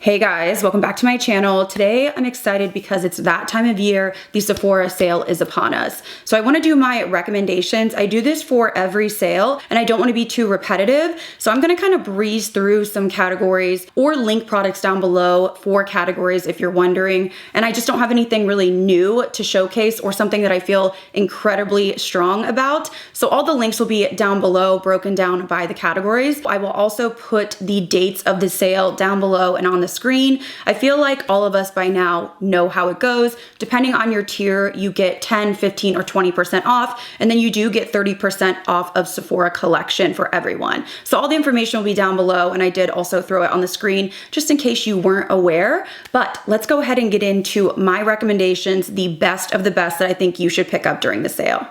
Hey guys, welcome back to my channel. Today I'm excited because it's that time of year. The Sephora sale is upon us. So I want to do my recommendations. I do this for every sale and I don't want to be too repetitive. So I'm going to kind of breeze through some categories or link products down below for categories if you're wondering. And I just don't have anything really new to showcase or something that I feel incredibly strong about. So all the links will be down below, broken down by the categories. I will also put the dates of the sale down below and on the screen. I feel like all of us by now know how it goes. Depending on your tier, you get 10, 15, or 20% off, and then you do get 30% off of Sephora collection for everyone. So all the information will be down below, and I did also throw it on the screen just in case you weren't aware. But let's go ahead and get into my recommendations, the best of the best that I think you should pick up during the sale.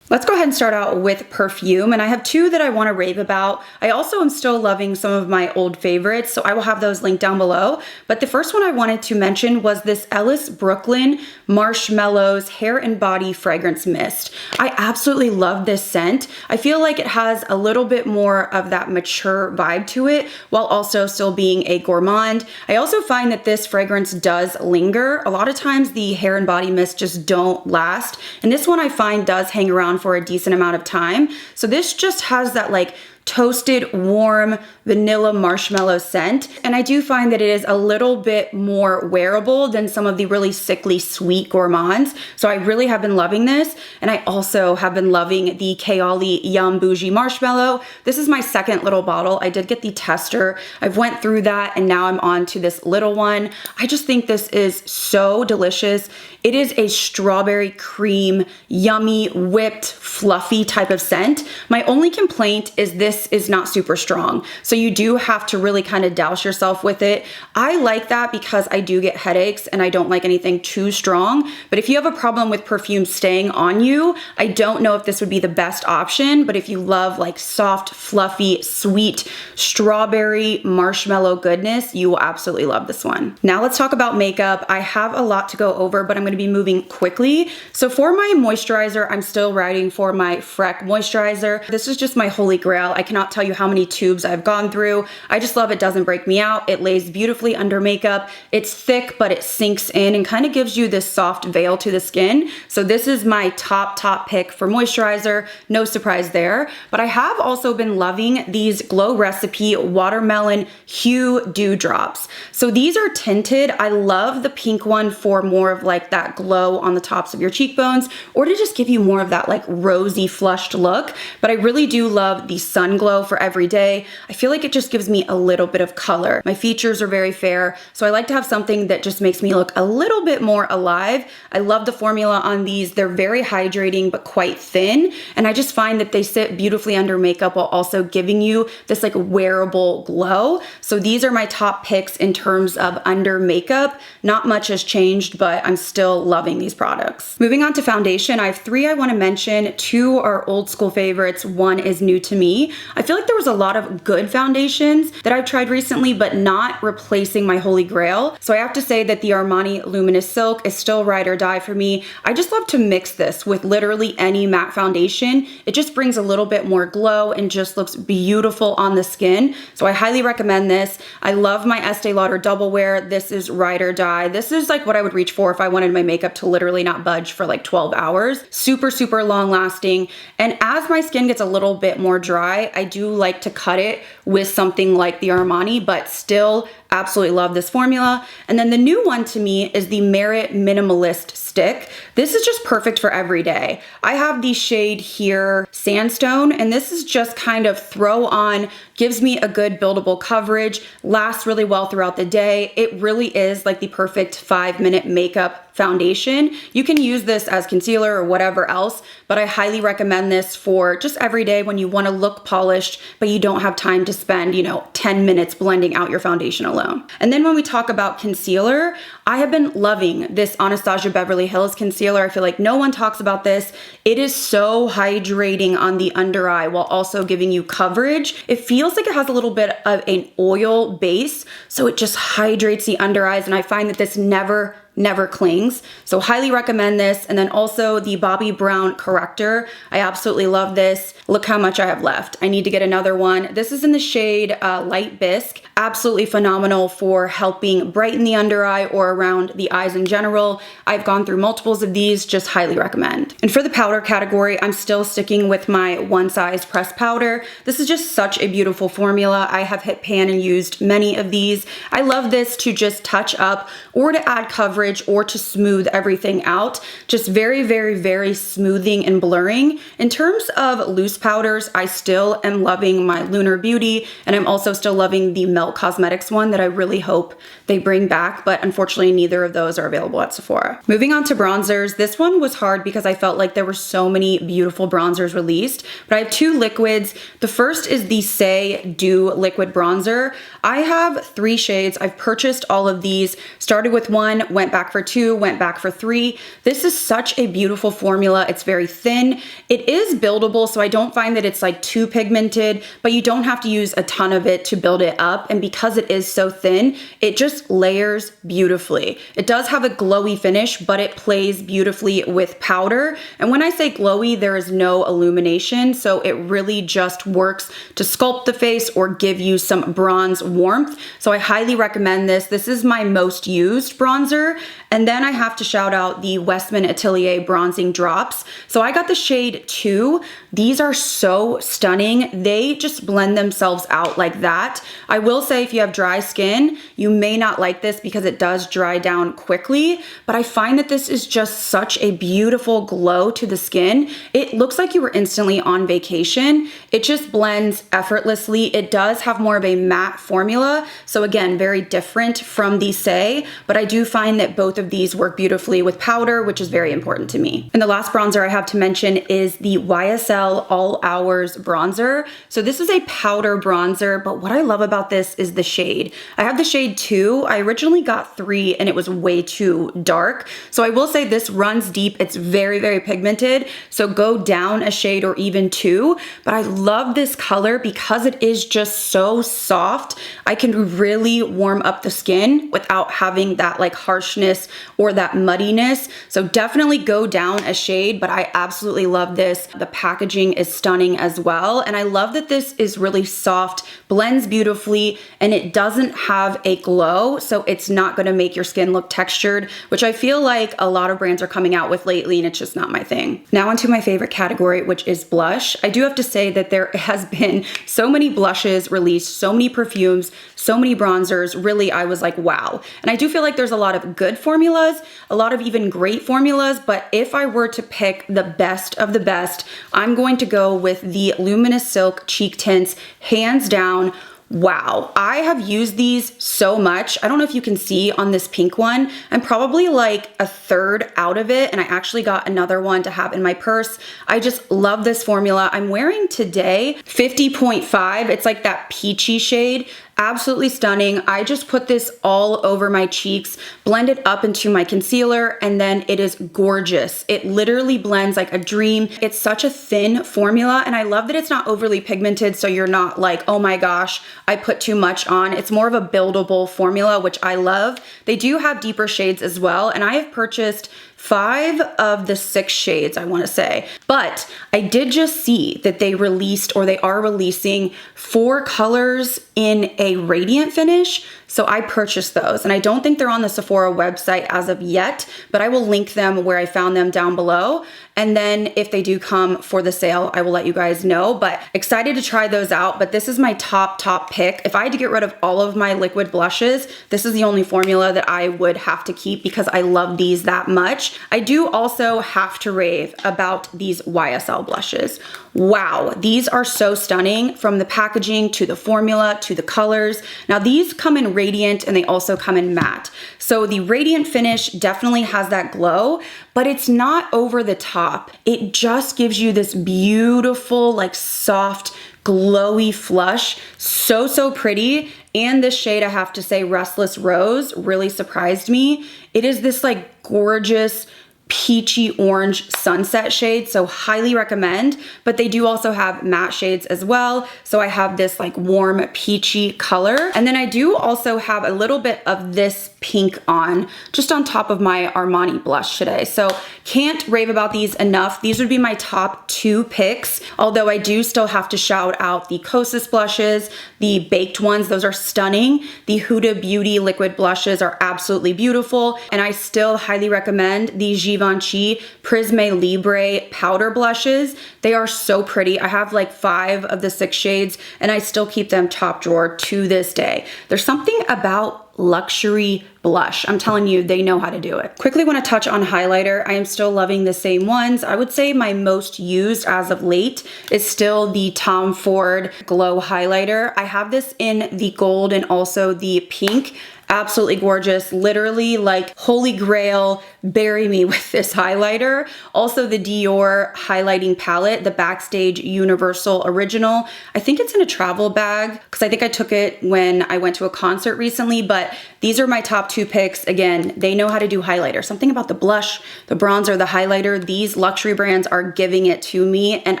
Let's go ahead and start out with perfume, and I have two that I want to rave about. I also am still loving some of my old favorites, so I will have those linked down below. But the first one I wanted to mention was this Ellis Brooklyn Marshmallows Hair and Body Fragrance Mist. I absolutely love this scent. I feel like it has a little bit more of that mature vibe to it while also still being a gourmand. I also find that this fragrance does linger. A lot of times the hair and body mist just don't last, and this one I find does hang around for a decent amount of time. So this just has that like toasted, warm, vanilla marshmallow scent. And I do find that it is a little bit more wearable than some of the really sickly sweet gourmands. So I really have been loving this. And I also have been loving the Kayali Yum Bougie Marshmallow. This is my second little bottle. I did get the tester. I've went through that and now I'm on to this little one. I just think this is so delicious. It is a strawberry cream, yummy, whipped, fluffy type of scent. My only complaint is this is not super strong. So you do have to really kind of douse yourself with it. I like that because I do get headaches and I don't like anything too strong. But if you have a problem with perfume staying on you, I don't know if this would be the best option. But if you love like soft, fluffy, sweet, strawberry, marshmallow goodness, you will absolutely love this one. Now let's talk about makeup. I have a lot to go over, but I'm going to be moving quickly. So for my moisturizer, I'm still riding for my Freck moisturizer. This is just my holy grail. I cannot tell you how many tubes I've gone through. I just love it. Doesn't break me out. It lays beautifully under makeup. It's thick, but it sinks in and kind of gives you this soft veil to the skin. So this is my top pick for moisturizer. No surprise there. But I have also been loving these Glow Recipe Watermelon Hue Dew Drops. So these are tinted. I love the pink one for more of like that glow on the tops of your cheekbones, or to just give you more of that like rosy flushed look. But I really do love the Sun Glow for every day. I feel like it just gives me a little bit of color. My features are very fair, so I like to have something that just makes me look a little bit more alive. I love the formula on these. They're very hydrating but quite thin, and I just find that they sit beautifully under makeup while also giving you this like wearable glow. So these are my top picks in terms of under makeup. Not much has changed, but I'm still loving these products. Moving on to foundation, I have three I want to mention. Two are old school favorites. One is new to me. I feel like there was a lot of good foundations that I've tried recently, but not replacing my holy grail. So I have to say that the Armani Luminous Silk is still ride or die for me. I just love to mix this with literally any matte foundation. It just brings a little bit more glow and just looks beautiful on the skin. So I highly recommend this. I love my Estee Lauder Double Wear. This is ride or die. This is like what I would reach for if I wanted my makeup to literally not budge for like 12 hours. Super, super long lasting. And as my skin gets a little bit more dry, I do like to cut it with something like the Armani, but still absolutely love this formula. And then the new one to me is the Merit Minimalist Stick. This is just perfect for every day. I have the shade here, Sandstone, and this is just kind of throw on, gives me a good buildable coverage, lasts really well throughout the day. It really is like the perfect 5-minute makeup foundation. You can use this as concealer or whatever else, but I highly recommend this for just every day when you want to look polished, but you don't have time to spend, 10 minutes blending out your foundation alone. And then when we talk about concealer, I have been loving this Anastasia Beverly Hills concealer. I feel like no one talks about this. It is so hydrating on the under eye while also giving you coverage. It feels like it has a little bit of an oil base, so it just hydrates the under eyes, and I find that this never never clings. So highly recommend this. And then also the Bobbi Brown corrector. I absolutely love this. Look how much I have left. I need to get another one. This is in the shade Light Bisque. Absolutely phenomenal for helping brighten the under eye or around the eyes in general. I've gone through multiples of these, just highly recommend. And for the powder category, I'm still sticking with my One Size pressed powder. This is just such a beautiful formula. I have hit pan and used many of these. I love this to just touch up or to add coverage or to smooth everything out. Just very, very, very smoothing and blurring. In terms of loose powders, I still am loving my Lunar Beauty, and I'm also still loving the Melt Cosmetics one that I really hope they bring back, but unfortunately neither of those are available at Sephora. Moving on to bronzers, this one was hard because I felt like there were so many beautiful bronzers released, but I have two liquids. The first is the Say Dew Liquid Bronzer. I have 3 shades. I've purchased all of these, started with 1, went back for 2, went back for 3. This is such a beautiful formula. It's very thin. It is buildable, so I don't find that it's like too pigmented, but you don't have to use a ton of it to build it up. And because it is so thin, it just layers beautifully. It does have a glowy finish, but it plays beautifully with powder. And when I say glowy, there is no illumination, so it really just works to sculpt the face or give you some bronze warmth. So I highly recommend this. This is my most used bronzer. And then I have to shout out the Westman Atelier Bronzing Drops. So I got the shade 2. These are so stunning. They just blend themselves out like that. I will say if you have dry skin, you may not like this because it does dry down quickly, but I find that this is just such a beautiful glow to the skin. It looks like you were instantly on vacation. It just blends effortlessly. It does have more of a matte formula. So again, very different from the Say, but I do find that both of these work beautifully with powder, which is very important to me. And the last bronzer I have to mention is the YSL All Hours Bronzer. So this is a powder bronzer, but what I love about this is the shade. I have the shade 2. I originally got 3 and it was way too dark. So I will say this runs deep. It's very, very pigmented. So go down a shade or even 2, but I love this color because it is just so soft. I can really warm up the skin without having that like harshness or that muddiness. So definitely go down a shade, but I absolutely love this. The packaging is stunning as well. And I love that this is really soft, blends beautifully, and it doesn't have a glow. So it's not gonna make your skin look textured, which I feel like a lot of brands are coming out with lately, and it's just not my thing. Now onto my favorite category, which is blush. I do have to say that there has been so many blushes released, so many perfumes, so many bronzers. Really, I was like, wow. And I do feel like there's a lot of good formulas, a lot of even great formulas, but if I were to pick the best of the best, I'm going to go with the Luminous Silk Cheek Tints, hands down. Wow, I have used these so much. I don't know if you can see on this pink one, I'm probably like a third out of it, and I actually got another one to have in my purse. I just love this formula. I'm wearing today 50.5. It's like that peachy shade. Absolutely stunning. I just put this all over my cheeks, blend it up into my concealer, and then it is gorgeous. It literally blends like a dream. It's such a thin formula, and I love that it's not overly pigmented, so you're not like, oh my gosh, I put too much on. It's more of a buildable formula, which I love. They do have deeper shades as well, and I have purchased 5 of the 6 shades, I want to say. But I did just see that they released, or they are releasing, 4 colors in a radiant finish. So I purchased those, and I don't think they're on the Sephora website as of yet, but I will link them where I found them down below. And then if they do come for the sale, I will let you guys know. But excited to try those out. But this is my top pick. If I had to get rid of all of my liquid blushes, this is the only formula that I would have to keep because I love these that much. I do also have to rave about these YSL blushes. Wow, these are so stunning, from the packaging to the formula to the colors. Now these come in radiant and they also come in matte. So the radiant finish definitely has that glow, but it's not over the top. It just gives you this beautiful, like soft, glowy flush. So pretty. And this shade, I have to say, Restless Rose, really surprised me. It is this like gorgeous peachy orange sunset shade, so highly recommend. But they do also have matte shades as well, so I have this like warm peachy color. And then I do also have a little bit of this pink on, just on top of my Armani blush today. So can't rave about these enough. These would be my top 2 picks, although I do still have to shout out the Kosas blushes, the baked ones. Those are stunning. The Huda Beauty liquid blushes are absolutely beautiful, and I still highly recommend the Givenchy Prisme Libre powder blushes. They are so pretty. I have like 5 of the 6 shades, and I still keep them top drawer to this day. There's something about luxury blush. I'm telling you, they know how to do it. Quickly want to touch on highlighter. I am still loving the same ones. I would say my most used as of late is still the Tom Ford Glow highlighter. I have this in the gold and also the pink. Absolutely gorgeous, literally like holy grail, bury me with this highlighter. Also the Dior highlighting palette, the Backstage Universal Original. I think it's in a travel bag because I think I took it when I went to a concert recently, but these are my top 2 picks. Again, they know how to do highlighter. Something about the blush, the bronzer, the highlighter, these luxury brands are giving it to me, and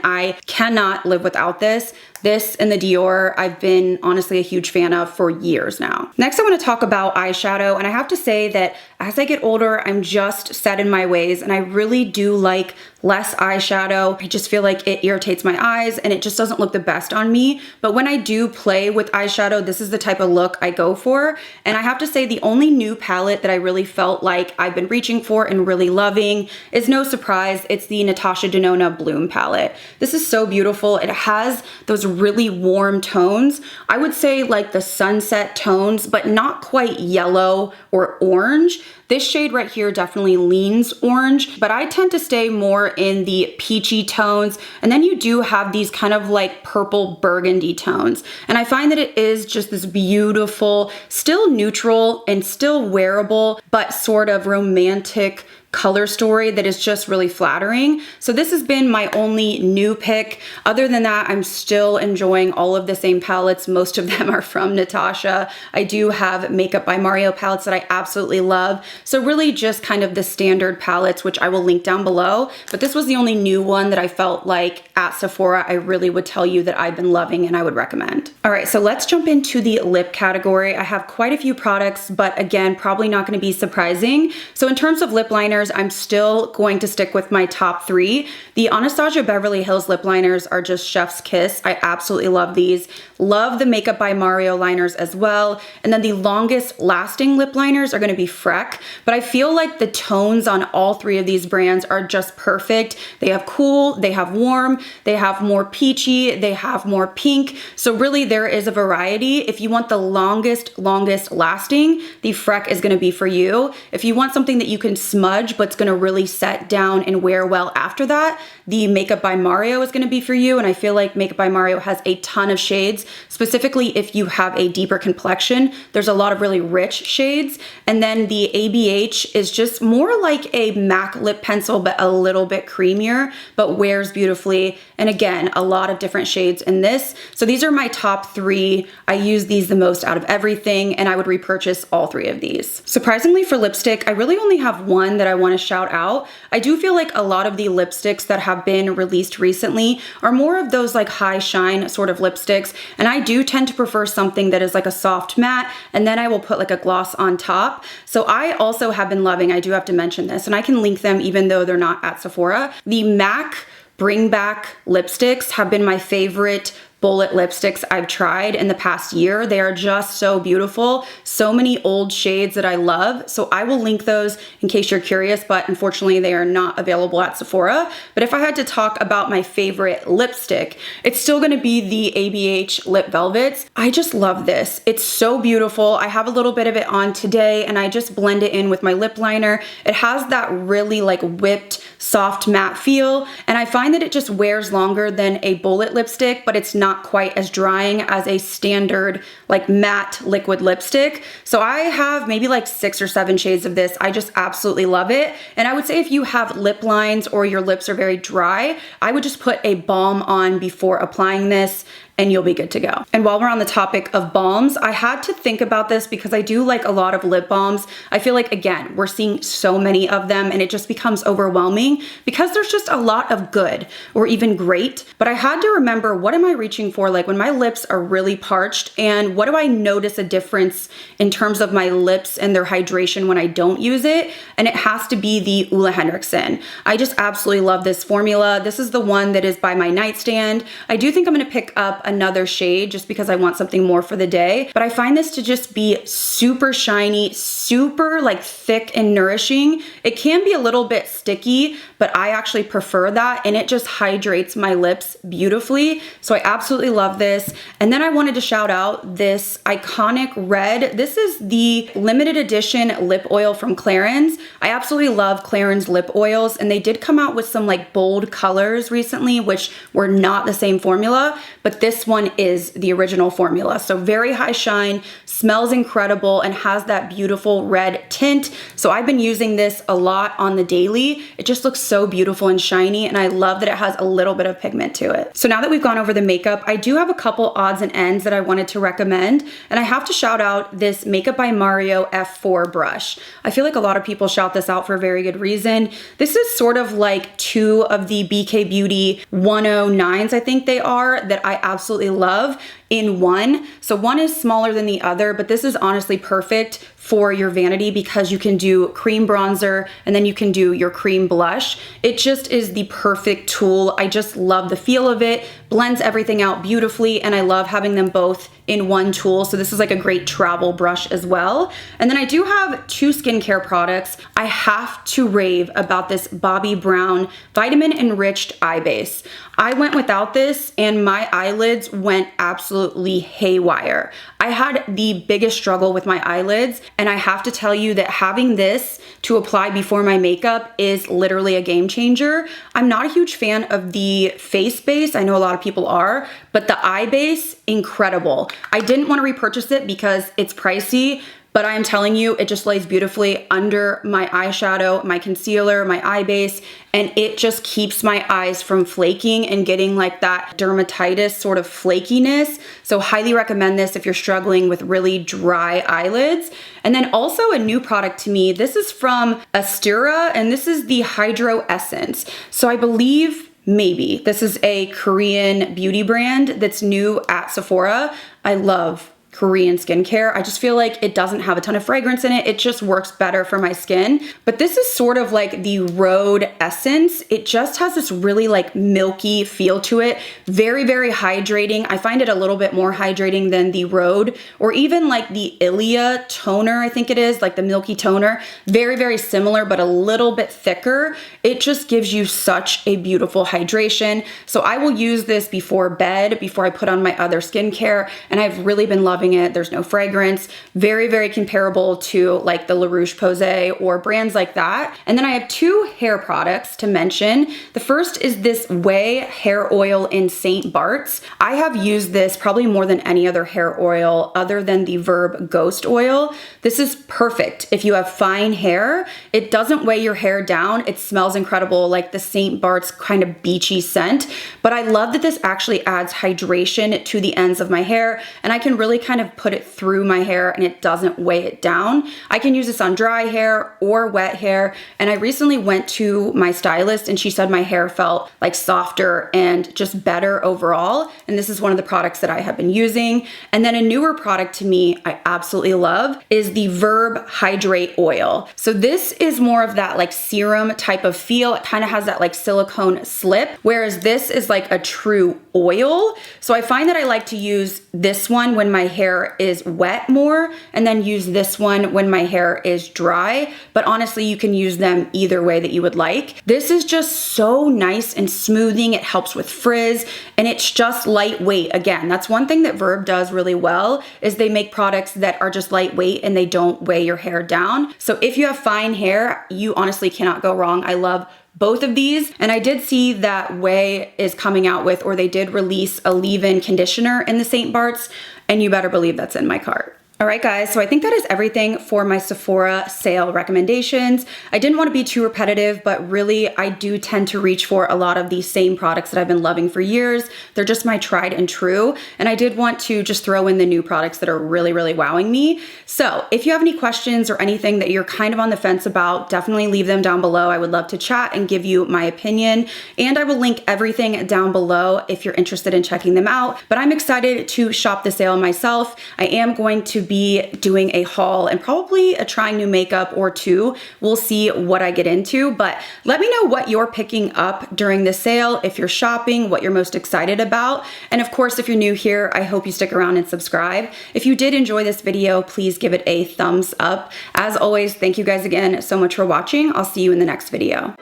I cannot live without this. This and the Dior, I've been honestly a huge fan of for years now. Next, I want to talk about eyeshadow, and I have to say that as I get older, I'm just set in my ways, and I really do like less eyeshadow. I just feel like it irritates my eyes and it just doesn't look the best on me. But when I do play with eyeshadow, this is the type of look I go for. And I have to say the only new palette that I really felt like I've been reaching for and really loving is no surprise, it's the Natasha Denona Bloom palette. This is so beautiful. It has those really warm tones. I would say like the sunset tones, but not quite yellow or orange. This shade right here definitely leans orange, but I tend to stay more in the peachy tones. And then you do have these kind of like purple burgundy tones. And I find that it is just this beautiful, still neutral and still wearable, but sort of romantic color story that is just really flattering. So this has been my only new pick. Other than that, I'm still enjoying all of the same palettes. Most of them are from Natasha. I do have Makeup by Mario palettes that I absolutely love. So really just kind of the standard palettes, which I will link down below. But this was the only new one that I felt like at Sephora, I really would tell you that I've been loving and I would recommend. All right, so let's jump into the lip category. I have quite a few products, but again, probably not gonna be surprising. So in terms of lip liners, I'm still going to stick with my top 3. The Anastasia Beverly Hills lip liners are just chef's kiss. I absolutely love these. Love the Makeup by Mario liners as well. And then the longest lasting lip liners are gonna be Freck, but I feel like the tones on all 3 of these brands are just perfect. They have cool, they have warm, they have more peachy, they have more pink. So really there is a variety. If you want the longest lasting, the Freck is gonna be for you. If you want something that you can smudge, but it's gonna really set down and wear well after that, the Makeup by Mario is gonna be for you. And I feel like Makeup by Mario has a ton of shades. Specifically, if you have a deeper complexion, there's a lot of really rich shades. And then the ABH is just more like a MAC lip pencil, but a little bit creamier, but wears beautifully. And again, a lot of different shades in this. So these are my top 3. I use these the most out of everything, and I would repurchase all 3 of these. Surprisingly for lipstick, I really only have one that I want to shout out. I do feel like a lot of the lipsticks that have been released recently are more of those like high shine sort of lipsticks, and I do tend to prefer something that is like a soft matte, and then I will put like a gloss on top. So I also have been loving, I do have to mention this, and I can link them even though they're not at Sephora. The MAC Bring Back lipsticks have been my favorite bullet lipsticks I've tried in the past year. They are just so beautiful. So many old shades that I love. So I will link those in case you're curious, but unfortunately they are not available at Sephora. But if I had to talk about my favorite lipstick, it's still gonna be the ABH Lip Velvets. I just love this. It's so beautiful. I have a little bit of it on today and I just blend it in with my lip liner. It has that really like whipped, soft matte feel. And I find that it just wears longer than a bullet lipstick, but it's not quite as drying as a standard like matte liquid lipstick. So I have maybe like 6 or 7 shades of this. I just absolutely love it. And I would say if you have lip lines or your lips are very dry, I would just put a balm on before applying this. and you'll be good to go. And while we're on the topic of balms, I had to think about this because I do like a lot of lip balms. I feel like, again, we're seeing so many of them and it just becomes overwhelming because there's just a lot of good or even great. But I had to remember, what am I reaching for? Like when my lips are really parched, and what do I notice a difference in terms of my lips and their hydration when I don't use it? And it has to be the Ole Henriksen. I just absolutely love this formula. This is the one that is by my nightstand. I do think I'm gonna pick up another shade just because I want something more for the day, but I find this to just be super shiny, super like thick and nourishing. It can be a little bit sticky, but I actually prefer that, and it just hydrates my lips beautifully. So I absolutely love this. And then I wanted to shout out this iconic red. This is the limited edition lip oil from Clarins. I absolutely love Clarins lip oils, and they did come out with some like bold colors recently, which were not the same formula, but this one is the original formula. So very high shine, smells incredible, and has that beautiful red tint. So I've been using this a lot on the daily. It just looks so beautiful and shiny, and I love that it has a little bit of pigment to it. So now that we've gone over the makeup, I do have a couple odds and ends that I wanted to recommend, and I have to shout out this Makeup by Mario F4 brush. I feel like a lot of people shout this out for a very good reason. This is sort of like two of the BK Beauty 109s, I think they are, that I absolutely love in one. So one is smaller than the other, but this is honestly perfect for your vanity because you can do cream bronzer and then you can do your cream blush. It just is the perfect tool. I just love the feel of it, blends everything out beautifully, and I love having them both in one tool. So this is like a great travel brush as well. And then I do have two skincare products. I have to rave about this Bobbi Brown vitamin enriched eye base. I went without this and my eyelids went absolutely haywire. I had the biggest struggle with my eyelids, and I have to tell you that having this to apply before my makeup is literally a game changer. I'm not a huge fan of the face base. I know a lot of people are, but the eye base, incredible. I didn't want to repurchase it because it's pricey, but I am telling you, it just lays beautifully under my eyeshadow, my concealer, my eye base, and it just keeps my eyes from flaking and getting like that dermatitis sort of flakiness. So highly recommend this if you're struggling with really dry eyelids. And then also a new product to me, this is from Astera, and this is the Hydro Essence. So I believe maybe this is a Korean beauty brand that's new at Sephora. I love Korean skincare. I just feel like it doesn't have a ton of fragrance in it. It just works better for my skin. But this is sort of like the Rhode Essence. It just has this really like milky feel to it. Very, very hydrating. I find it a little bit more hydrating than the Rhode, or even like the Ilia toner, I think it is, like the milky toner. Very, very similar, but a little bit thicker. It just gives you such a beautiful hydration. So I will use this before bed, before I put on my other skincare, and I've really been loving it. There's no fragrance. Very, very comparable to like the La Roche-Posay or brands like that. And then I have two hair products to mention. The first is this Way hair oil in St. Bart's. I have used this probably more than any other hair oil other than the Verb Ghost oil. This is perfect if you have fine hair. It doesn't weigh your hair down. It smells incredible, like the St. Bart's kind of beachy scent. But I love that this actually adds hydration to the ends of my hair, and I can really kind of put it through my hair and it doesn't weigh it down. I can use this on dry hair or wet hair, and I recently went to my stylist and she said my hair felt like softer and just better overall, and this is one of the products that I have been using. And then a newer product to me I absolutely love is the Verb Hydrate Oil. So this is more of that like serum type of feel. It kind of has that like silicone slip, whereas this is like a true oil. So I find that I like to use this one when my hair is wet more, and then use this one when my hair is dry. But honestly, you can use them either way that you would like. This is just so nice and smoothing. It helps with frizz, and it's just lightweight. Again, that's one thing that Verb does really well, is they make products that are just lightweight and they don't weigh your hair down. So if you have fine hair, you honestly cannot go wrong. I love both of these. And I did see that Way is coming out with, or they did release a leave-in conditioner in the St. Bart's, and you better believe that's in my cart. All right, guys, so I think that is everything for my Sephora sale recommendations. I didn't want to be too repetitive, but really I do tend to reach for a lot of these same products that I've been loving for years. They're just my tried and true. And I did want to just throw in the new products that are really, really wowing me. So if you have any questions or anything that you're kind of on the fence about, definitely leave them down below. I would love to chat and give you my opinion. And I will link everything down below if you're interested in checking them out. But I'm excited to shop the sale myself. I am going to be doing a haul and probably a trying new makeup or two. We'll see what I get into, but let me know what you're picking up during the sale, if you're shopping, what you're most excited about. And of course, if you're new here, I hope you stick around and subscribe. If you did enjoy this video, please give it a thumbs up. As always, thank you guys again so much for watching. I'll see you in the next video.